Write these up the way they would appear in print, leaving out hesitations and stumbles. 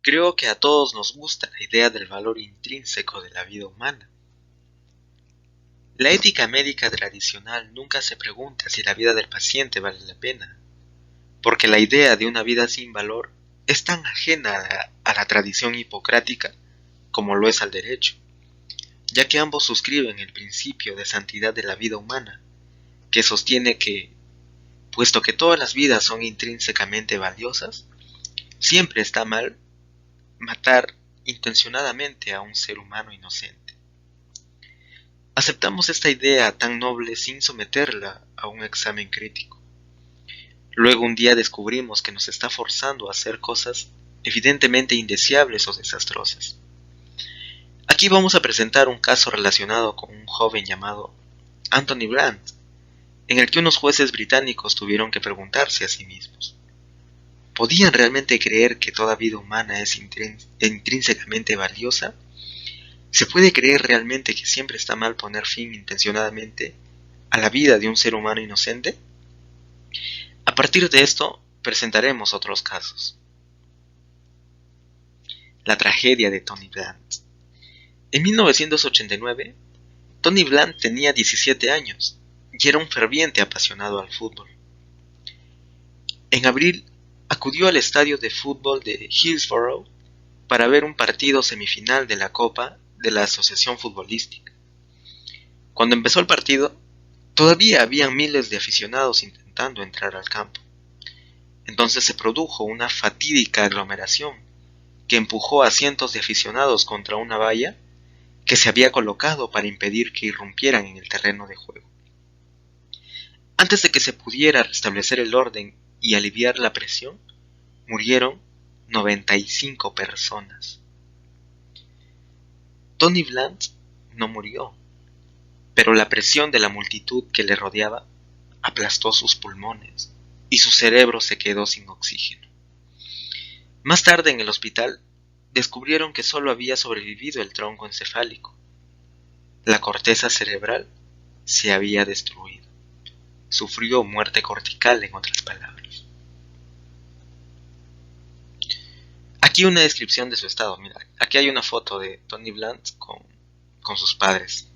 Creo que a todos nos gusta la idea del valor intrínseco de la vida humana. La ética médica tradicional nunca se pregunta si la vida del paciente vale la pena, porque la idea de una vida sin valor es tan ajena a la tradición hipocrática como lo es al derecho, ya que ambos suscriben el principio de santidad de la vida humana, que sostiene que, puesto que todas las vidas son intrínsecamente valiosas, siempre está mal matar intencionadamente a un ser humano inocente. Aceptamos esta idea tan noble sin someterla a un examen crítico. Luego un día descubrimos que nos está forzando a hacer cosas evidentemente indeseables o desastrosas. Aquí vamos a presentar un caso relacionado con un joven llamado Anthony Bland, en el que unos jueces británicos tuvieron que preguntarse a sí mismos: ¿podían realmente creer que toda vida humana es intrínsecamente valiosa? ¿Se puede creer realmente que siempre está mal poner fin intencionadamente a la vida de un ser humano inocente? A partir de esto, presentaremos otros casos. La tragedia de Tony Bland. En 1989, Tony Bland tenía 17 años y era un ferviente apasionado al fútbol. En abril, acudió al estadio de fútbol de Hillsborough para ver un partido semifinal de la Copa de la Asociación Futbolística. Cuando empezó el partido, todavía habían miles de aficionados intentando entrar al campo. Entonces se produjo una fatídica aglomeración que empujó a cientos de aficionados contra una valla que se había colocado para impedir que irrumpieran en el terreno de juego. Antes de que se pudiera restablecer el orden y aliviar la presión, murieron 95 personas. Tony Bland no murió, pero la presión de la multitud que le rodeaba aplastó sus pulmones y su cerebro se quedó sin oxígeno. Más tarde en el hospital descubrieron que solo había sobrevivido el tronco encefálico. La corteza cerebral se había destruido. Sufrió muerte cortical, en otras palabras. Aquí una descripción de su estado. Mira, aquí hay una foto de Tony Bland con sus padres.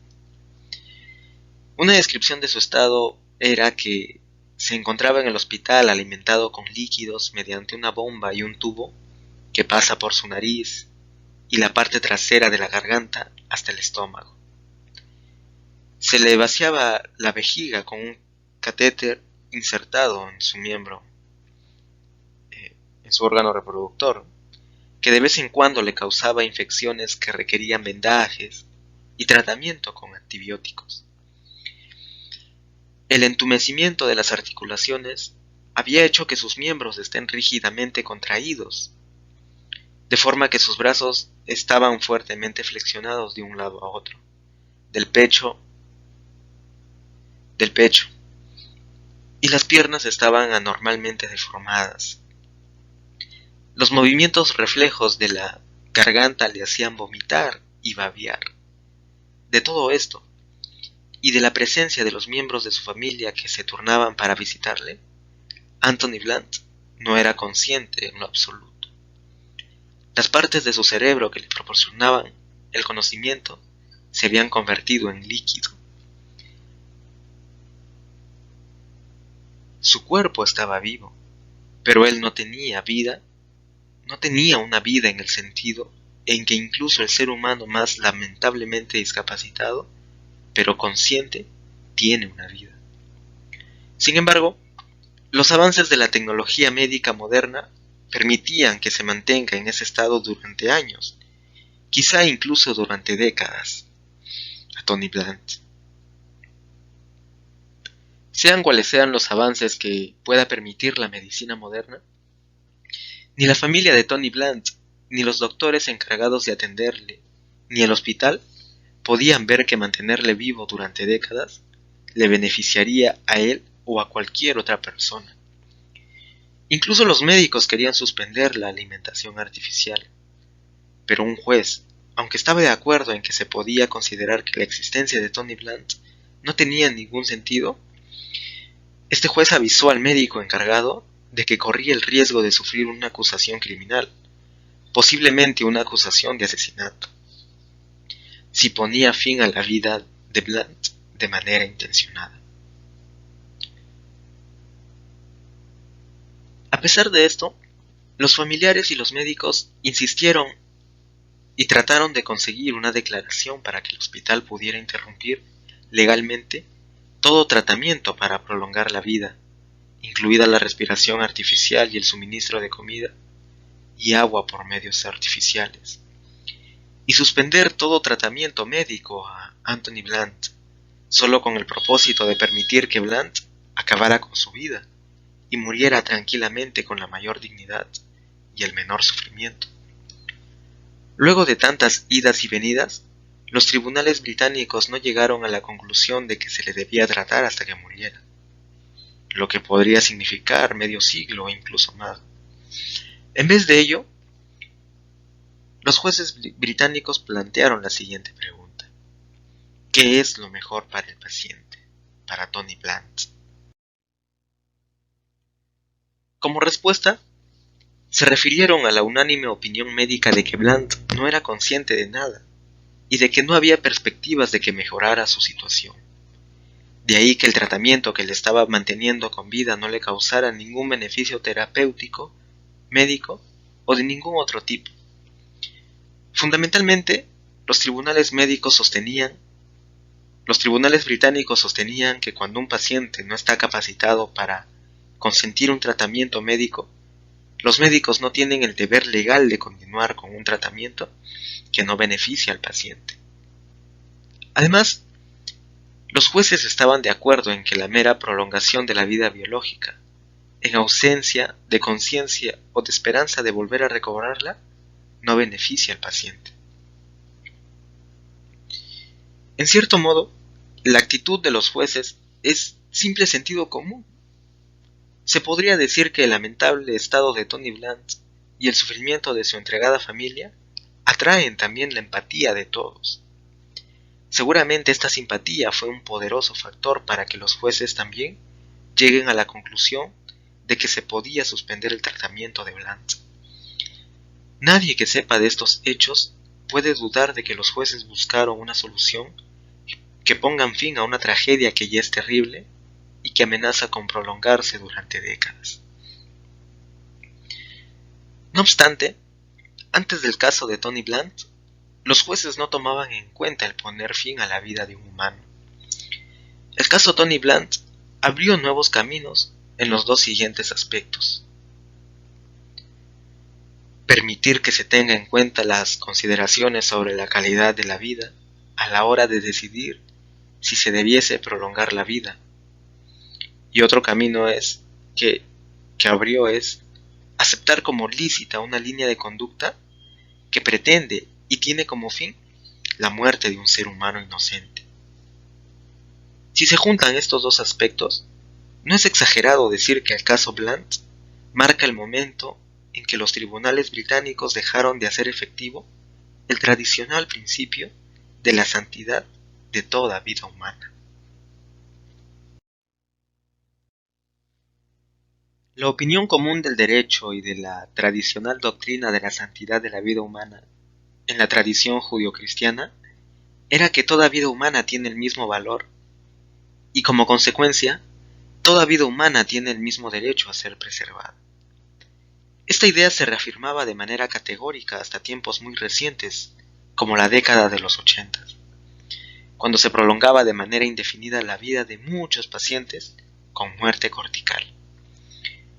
Una descripción de su estado era que se encontraba en el hospital alimentado con líquidos mediante una bomba y un tubo que pasa por su nariz y la parte trasera de la garganta hasta el estómago. Se le vaciaba la vejiga con un catéter insertado en su miembro, en su órgano reproductor, que de vez en cuando le causaba infecciones que requerían vendajes y tratamiento con antibióticos. El entumecimiento de las articulaciones había hecho que sus miembros estén rígidamente contraídos, de forma que sus brazos estaban fuertemente flexionados de un lado a otro, del pecho, y las piernas estaban anormalmente deformadas. Los movimientos reflejos de la garganta le hacían vomitar y babear. De todo esto, y de la presencia de los miembros de su familia que se turnaban para visitarle, Anthony Bland no era consciente en lo absoluto. Las partes de su cerebro que le proporcionaban el conocimiento se habían convertido en líquido. Su cuerpo estaba vivo, pero él no tenía vida, no tenía una vida en el sentido en que incluso el ser humano más lamentablemente discapacitado, pero consciente, tiene una vida. Sin embargo, los avances de la tecnología médica moderna permitían que se mantenga en ese estado durante años, quizá incluso durante décadas, a Tony Bland. Sean cuales sean los avances que pueda permitir la medicina moderna, ni la familia de Tony Bland, ni los doctores encargados de atenderle, ni el hospital podían ver que mantenerle vivo durante décadas le beneficiaría a él o a cualquier otra persona. Incluso los médicos querían suspender la alimentación artificial, pero un juez, aunque estaba de acuerdo en que se podía considerar que la existencia de Tony Bland no tenía ningún sentido, este juez avisó al médico encargado de que corría el riesgo de sufrir una acusación criminal, posiblemente una acusación de asesinato, si ponía fin a la vida de Blunt de manera intencionada. A pesar de esto, los familiares y los médicos insistieron y trataron de conseguir una declaración para que el hospital pudiera interrumpir legalmente todo tratamiento para prolongar la vida, incluida la respiración artificial y el suministro de comida y agua por medios artificiales, y suspender todo tratamiento médico a Anthony Blunt, solo con el propósito de permitir que Blunt acabara con su vida y muriera tranquilamente con la mayor dignidad y el menor sufrimiento. Luego de tantas idas y venidas, los tribunales británicos no llegaron a la conclusión de que se le debía tratar hasta que muriera, lo que podría significar medio siglo o incluso más. En vez de ello, los jueces británicos plantearon la siguiente pregunta: ¿qué es lo mejor para el paciente, para Tony Blunt? Como respuesta, se refirieron a la unánime opinión médica de que Blunt no era consciente de nada y de que no había perspectivas de que mejorara su situación. De ahí que el tratamiento que le estaba manteniendo con vida no le causara ningún beneficio terapéutico, médico o de ningún otro tipo. Fundamentalmente, los tribunales británicos sostenían que cuando un paciente no está capacitado para consentir un tratamiento médico, los médicos no tienen el deber legal de continuar con un tratamiento que no beneficia al paciente. Además, los jueces estaban de acuerdo en que la mera prolongación de la vida biológica, en ausencia de conciencia o de esperanza de volver a recobrarla, no beneficia al paciente. En cierto modo, la actitud de los jueces es simple sentido común. Se podría decir que el lamentable estado de Tony Blunt y el sufrimiento de su entregada familia atraen también la empatía de todos. Seguramente esta simpatía fue un poderoso factor para que los jueces también lleguen a la conclusión de que se podía suspender el tratamiento de Blunt. Nadie que sepa de estos hechos puede dudar de que los jueces buscaron una solución que pongan fin a una tragedia que ya es terrible y que amenaza con prolongarse durante décadas. No obstante, antes del caso de Tony Blunt, los jueces no tomaban en cuenta el poner fin a la vida de un humano. El caso Tony Blunt abrió nuevos caminos en los dos siguientes aspectos: permitir que se tenga en cuenta las consideraciones sobre la calidad de la vida a la hora de decidir si se debiese prolongar la vida. Y otro camino que abrió es aceptar como lícita una línea de conducta que pretende y tiene como fin la muerte de un ser humano inocente. Si se juntan estos dos aspectos, no es exagerado decir que el caso Blunt marca el momento en que los tribunales británicos dejaron de hacer efectivo el tradicional principio de la santidad de toda vida humana. La opinión común del derecho y de la tradicional doctrina de la santidad de la vida humana en la tradición judio-cristiana era que toda vida humana tiene el mismo valor y, como consecuencia, toda vida humana tiene el mismo derecho a ser preservada. Esta idea se reafirmaba de manera categórica hasta tiempos muy recientes, como la década de los 80, cuando se prolongaba de manera indefinida la vida de muchos pacientes con muerte cortical.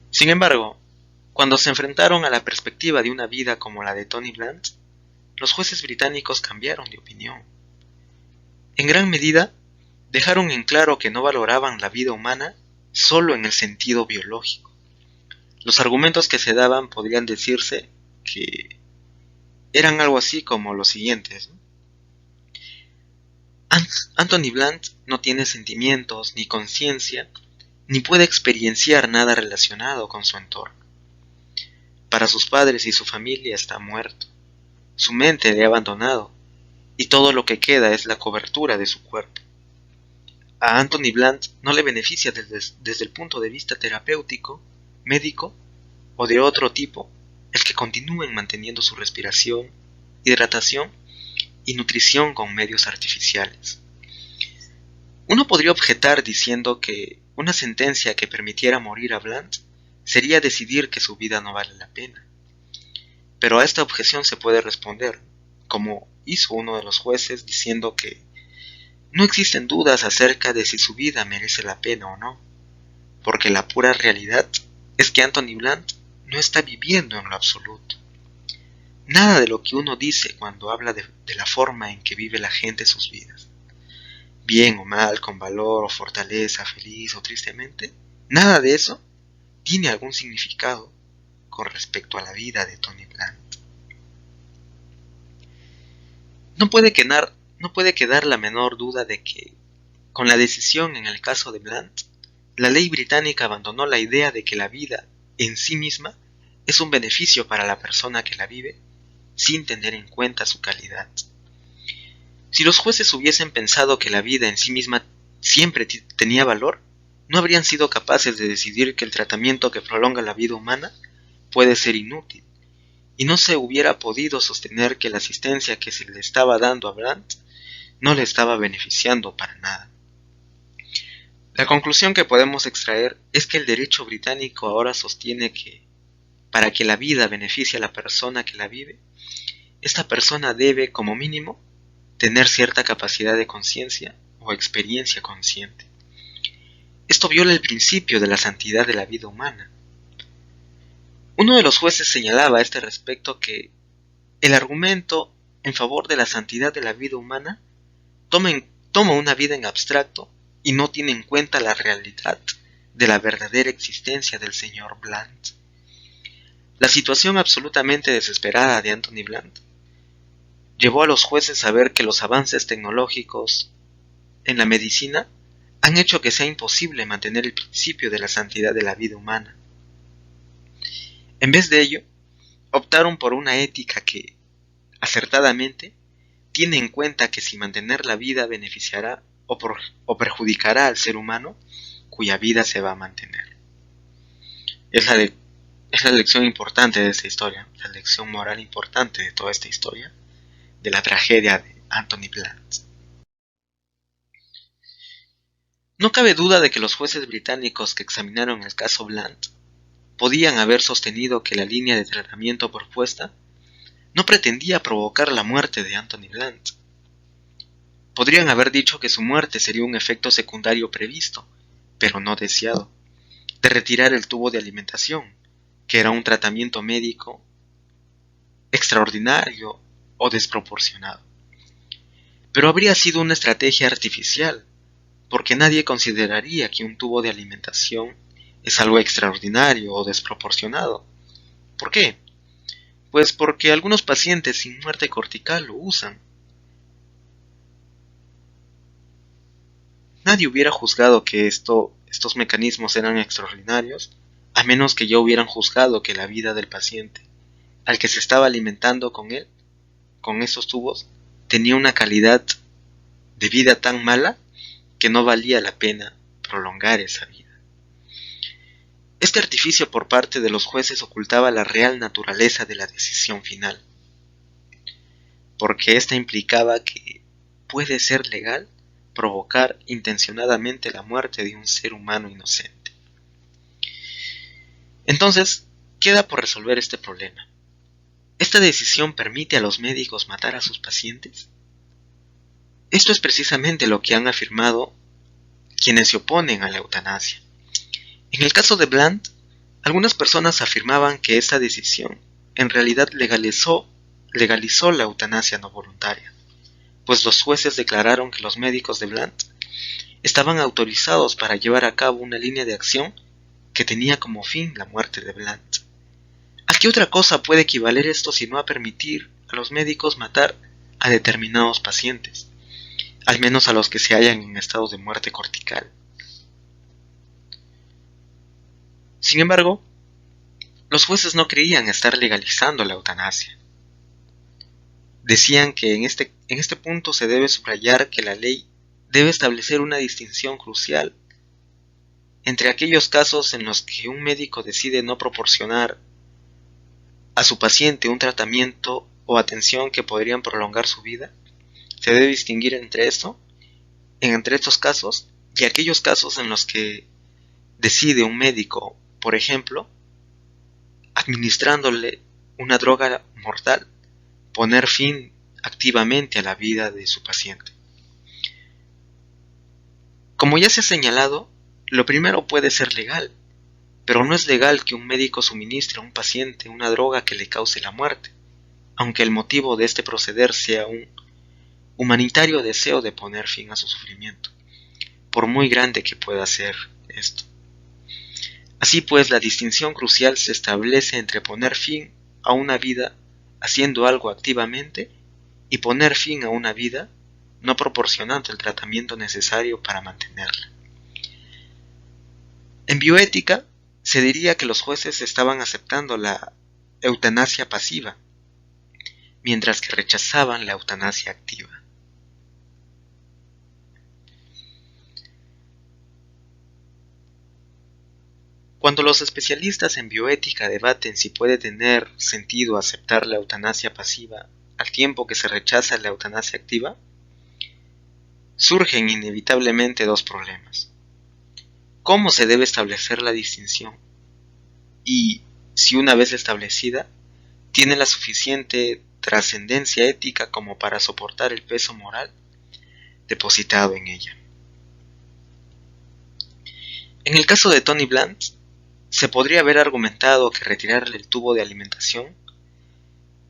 Sin embargo, cuando se enfrentaron a la perspectiva de una vida como la de Tony Blunt, los jueces británicos cambiaron de opinión. En gran medida, dejaron en claro que no valoraban la vida humana solo en el sentido biológico. Los argumentos que se daban podrían decirse que eran algo así como los siguientes: Anthony Blunt no tiene sentimientos ni conciencia, ni puede experienciar nada relacionado con su entorno. Para sus padres y su familia está muerto. Su mente le ha abandonado, y todo lo que queda es la cobertura de su cuerpo. A Anthony Blunt no le beneficia desde el punto de vista terapéutico, médico o de otro tipo el que continúen manteniendo su respiración, hidratación y nutrición con medios artificiales. Uno podría objetar diciendo que una sentencia que permitiera morir a Blunt sería decidir que su vida no vale la pena. Pero a esta objeción se puede responder, como hizo uno de los jueces diciendo que no existen dudas acerca de si su vida merece la pena o no, porque la pura realidad es que Anthony Blunt no está viviendo en lo absoluto. Nada de lo que uno dice cuando habla de la forma en que vive la gente sus vidas, bien o mal, con valor o fortaleza, feliz o tristemente, nada de eso tiene algún significado con respecto a la vida de Tony Blunt. No puede quedar la menor duda de que, con la decisión en el caso de Blunt, la ley británica abandonó la idea de que la vida en sí misma es un beneficio para la persona que la vive, sin tener en cuenta su calidad. Si los jueces hubiesen pensado que la vida en sí misma siempre tenía valor, no habrían sido capaces de decidir que el tratamiento que prolonga la vida humana puede ser inútil, y no se hubiera podido sostener que la asistencia que se le estaba dando a Blunt no le estaba beneficiando para nada. La conclusión que podemos extraer es que el derecho británico ahora sostiene que, para que la vida beneficie a la persona que la vive, esta persona debe, como mínimo, tener cierta capacidad de conciencia o experiencia consciente. Esto viola el principio de la santidad de la vida humana. Uno de los jueces señalaba a este respecto que el argumento en favor de la santidad de la vida humana toma una vida en abstracto y no tiene en cuenta la realidad de la verdadera existencia del señor Blunt. La situación absolutamente desesperada de Anthony Blunt llevó a los jueces a ver que los avances tecnológicos en la medicina han hecho que sea imposible mantener el principio de la santidad de la vida humana. En vez de ello, optaron por una ética que, acertadamente, tiene en cuenta que si mantener la vida beneficiará o perjudicará al ser humano, cuya vida se va a mantener. Es la lección importante de esta historia, la lección moral importante de toda esta historia, de la tragedia de Anthony Blunt. No cabe duda de que los jueces británicos que examinaron el caso Blunt podían haber sostenido que la línea de tratamiento propuesta no pretendía provocar la muerte de Anthony Blunt. Podrían haber dicho que su muerte sería un efecto secundario previsto, pero no deseado, de retirar el tubo de alimentación, que era un tratamiento médico extraordinario o desproporcionado. Pero habría sido una estrategia artificial, porque nadie consideraría que un tubo de alimentación es algo extraordinario o desproporcionado. ¿Por qué? Pues porque algunos pacientes sin muerte cortical lo usan. Nadie hubiera juzgado que estos mecanismos eran extraordinarios, a menos que ya hubieran juzgado que la vida del paciente, al que se estaba alimentando con esos tubos, tenía una calidad de vida tan mala que no valía la pena prolongar esa vida. Este artificio por parte de los jueces ocultaba la real naturaleza de la decisión final, porque ésta implicaba que puede ser legal provocar intencionadamente la muerte de un ser humano inocente. Entonces, queda por resolver este problema. ¿Esta decisión permite a los médicos matar a sus pacientes? Esto es precisamente lo que han afirmado quienes se oponen a la eutanasia. En el caso de Blunt, algunas personas afirmaban que esta decisión en realidad legalizó la eutanasia no voluntaria, pues los jueces declararon que los médicos de Blunt estaban autorizados para llevar a cabo una línea de acción que tenía como fin la muerte de Blunt. ¿A qué otra cosa puede equivaler esto sino a permitir a los médicos matar a determinados pacientes, al menos a los que se hallan en estado de muerte cortical? Sin embargo, los jueces no creían estar legalizando la eutanasia. Decían que en este punto se debe subrayar que la ley debe establecer una distinción crucial entre aquellos casos en los que un médico decide no proporcionar a su paciente un tratamiento o atención que podrían prolongar su vida, se debe distinguir entre estos casos y aquellos casos en los que decide un médico, por ejemplo, administrándole una droga mortal, poner fin activamente a la vida de su paciente. Como ya se ha señalado, lo primero puede ser legal, pero no es legal que un médico suministre a un paciente una droga que le cause la muerte, aunque el motivo de este proceder sea un humanitario deseo de poner fin a su sufrimiento, por muy grande que pueda ser esto. Así pues, la distinción crucial se establece entre poner fin a una vida haciendo algo activamente y poner fin a una vida no proporcionando el tratamiento necesario para mantenerla. En bioética, se diría que los jueces estaban aceptando la eutanasia pasiva, mientras que rechazaban la eutanasia activa. Cuando los especialistas en bioética debaten si puede tener sentido aceptar la eutanasia pasiva al tiempo que se rechaza la eutanasia activa, surgen inevitablemente dos problemas. ¿Cómo se debe establecer la distinción? Y, si una vez establecida, tiene la suficiente trascendencia ética como para soportar el peso moral depositado en ella. En el caso de Tony Blunt, se podría haber argumentado que retirarle el tubo de alimentación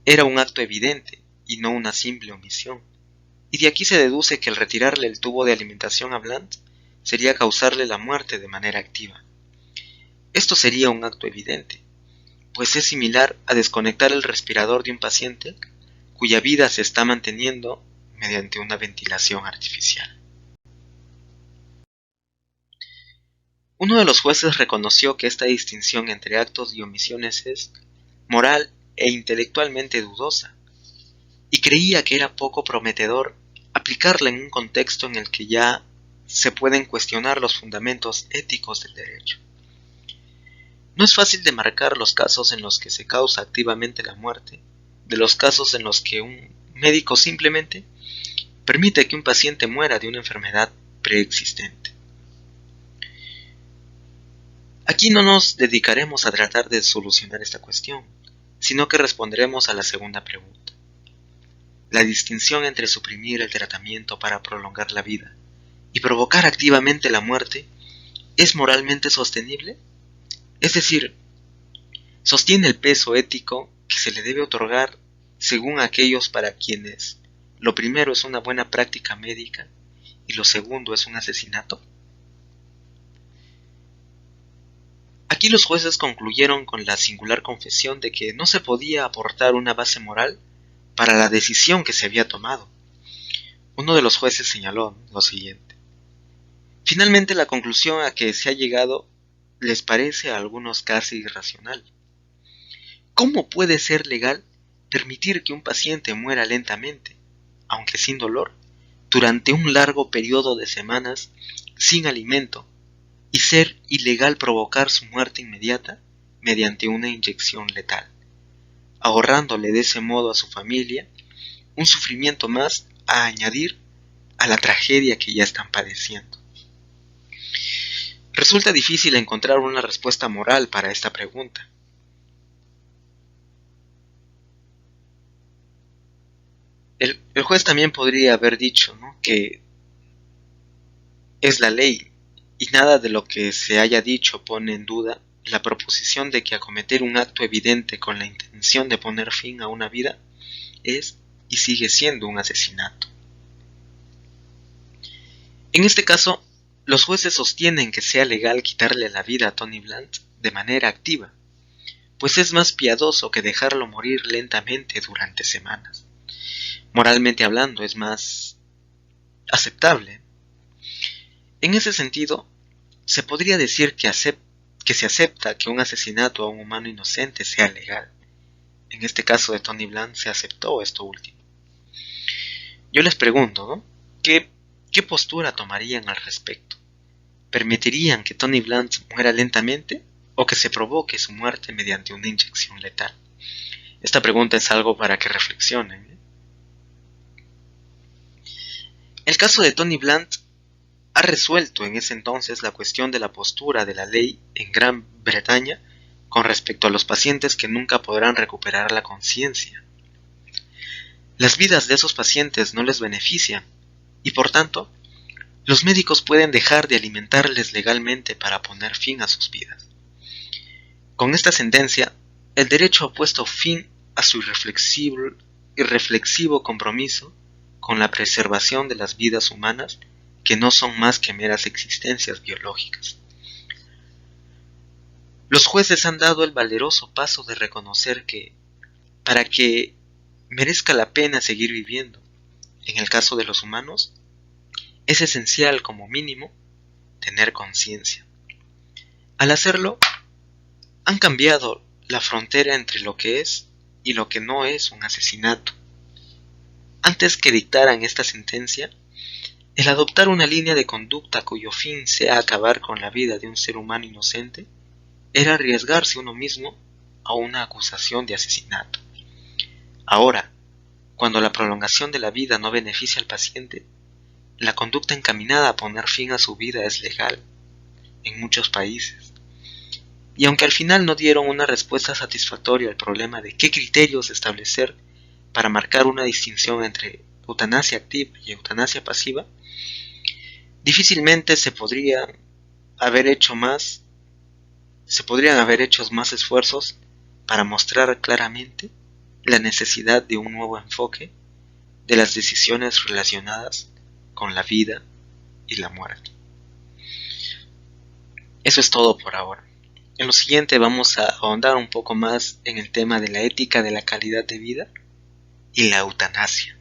era un acto evidente y no una simple omisión, y de aquí se deduce que el retirarle el tubo de alimentación a Blunt sería causarle la muerte de manera activa. Esto sería un acto evidente, pues es similar a desconectar el respirador de un paciente cuya vida se está manteniendo mediante una ventilación artificial. Uno de los jueces reconoció que esta distinción entre actos y omisiones es moral e intelectualmente dudosa, y creía que era poco prometedor aplicarla en un contexto en el que ya se pueden cuestionar los fundamentos éticos del derecho. No es fácil demarcar los casos en los que se causa activamente la muerte, de los casos en los que un médico simplemente permite que un paciente muera de una enfermedad preexistente. Aquí no nos dedicaremos a tratar de solucionar esta cuestión, sino que responderemos a la segunda pregunta. La distinción entre suprimir el tratamiento para prolongar la vida y provocar activamente la muerte ¿es moralmente sostenible? Es decir, sostiene el peso ético que se le debe otorgar según aquellos para quienes lo primero es una buena práctica médica y lo segundo es un asesinato. Aquí los jueces concluyeron con la singular confesión de que no se podía aportar una base moral para la decisión que se había tomado. Uno de los jueces señaló lo siguiente: finalmente la conclusión a que se ha llegado les parece a algunos casi irracional. ¿Cómo puede ser legal permitir que un paciente muera lentamente, aunque sin dolor, durante un largo periodo de semanas sin alimento, y ser ilegal provocar su muerte inmediata mediante una inyección letal, ahorrándole de ese modo a su familia un sufrimiento más a añadir a la tragedia que ya están padeciendo? Resulta difícil encontrar una respuesta moral para esta pregunta. El juez también podría haber dicho, ¿no?, que es la ley, y nada de lo que se haya dicho pone en duda la proposición de que acometer un acto evidente con la intención de poner fin a una vida es y sigue siendo un asesinato. En este caso, los jueces sostienen que sea legal quitarle la vida a Tony Blunt de manera activa, pues es más piadoso que dejarlo morir lentamente durante semanas. Moralmente hablando, es más aceptable. En ese sentido, se podría decir que se acepta que un asesinato a un humano inocente sea legal. En este caso de Tony Blunt se aceptó esto último. Yo les pregunto, ¿no?, ¿qué postura tomarían al respecto? ¿Permitirían que Tony Blunt muera lentamente o que se provoque su muerte mediante una inyección letal? Esta pregunta es algo para que reflexionen, ¿eh? El caso de Tony Blunt ha resuelto en ese entonces la cuestión de la postura de la ley en Gran Bretaña con respecto a los pacientes que nunca podrán recuperar la conciencia. Las vidas de esos pacientes no les benefician y por tanto, los médicos pueden dejar de alimentarles legalmente para poner fin a sus vidas. Con esta sentencia, el derecho ha puesto fin a su irreflexivo compromiso con la preservación de las vidas humanas que no son más que meras existencias biológicas. Los jueces han dado el valeroso paso de reconocer que, para que merezca la pena seguir viviendo, en el caso de los humanos, es esencial como mínimo tener conciencia. Al hacerlo, han cambiado la frontera entre lo que es y lo que no es un asesinato. Antes que dictaran esta sentencia, el adoptar una línea de conducta cuyo fin sea acabar con la vida de un ser humano inocente era arriesgarse uno mismo a una acusación de asesinato. Ahora, cuando la prolongación de la vida no beneficia al paciente, la conducta encaminada a poner fin a su vida es legal en muchos países. Y aunque al final no dieron una respuesta satisfactoria al problema de qué criterios establecer para marcar una distinción entre eutanasia activa y eutanasia pasiva, difícilmente se podrían haber hecho más esfuerzos para mostrar claramente la necesidad de un nuevo enfoque de las decisiones relacionadas con la vida y la muerte. Eso es todo por ahora. En lo siguiente vamos a ahondar un poco más en el tema de la ética de la calidad de vida y la eutanasia.